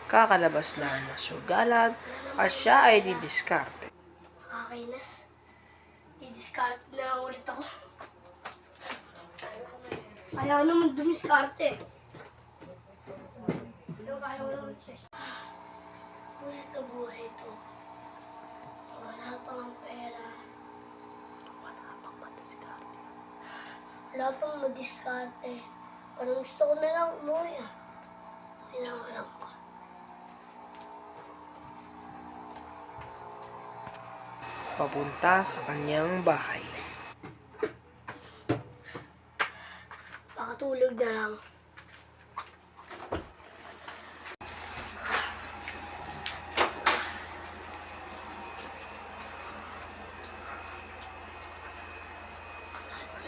kakalabas na ng sugalan at siya ay didiskarte. Nakakainis. Didiskarte na lang ulit ako. Ayaw naman dumiskarte. Ayaw naman siya. Bulis na buhay ito. Wala pang pera. Wala pang madiskarte. Wala pang madiskarte. Parang gusto ko na lang umuwi ah. Kailangan ko. Papunta sa kanyang bahay. Pakatulog na lang.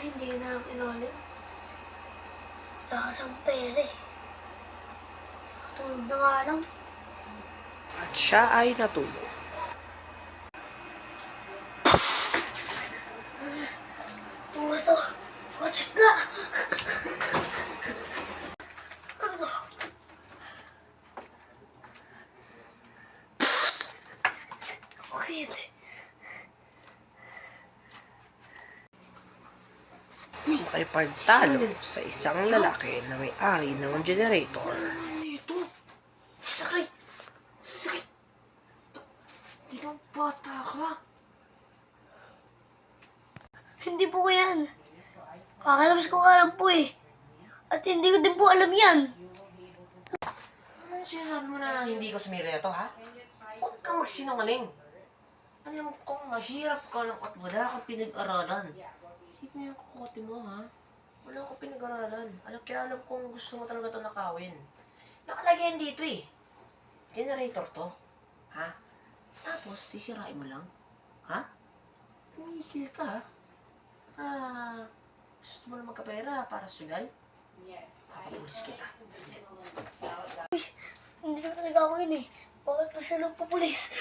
Hindi na lang pinalim. Lakas ang pere. Pakatulog na nga lang. At siya ay natulog. Ano to? Watch nga! Ano? Okay. Nakipagtalo sa isang lalaki na may-ari ng generator. Ano ito? Sakit! Sakit! Di ba bata ka? Hindi po ko yan. Kakalabas ko ka lang po eh. At hindi ko din po alam yan. Ano sinasabi mo na hindi ko sumira ito, ha? Huwag kang magsinungaling. Alam kong mahirap ka lang at wala kang pinag-aralan. Isipin mo yung kukote mo, ha? Wala akong pinag-aralan. Kaya alam kong gusto mo talaga ito nakawin. Nakalagay yan dito eh. Generator to. Ha? Tapos, sisirain mo lang. Ha? Tumigil ka, ha? Gusto mo lang magkapera para sugal? Yes. Papapulis kita. Hindi na talaga ako yun eh. Bakit pa siya nagpapulis?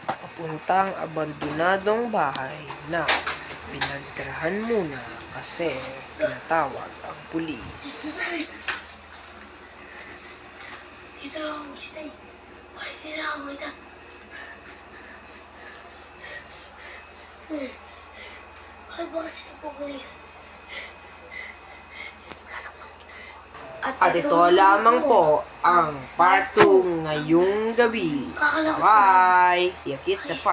Papuntang abandonadong bahay na pinagtirahan muna kasi pinatawag ang pulis. Dito lang ako mag-stay. Bakit dito lang ako kita? Bakit ba kasi nagpapulis? At ito lamang po ang part 2 ngayong gabi. Kakalabas ko lang. Bye! See you kids sa part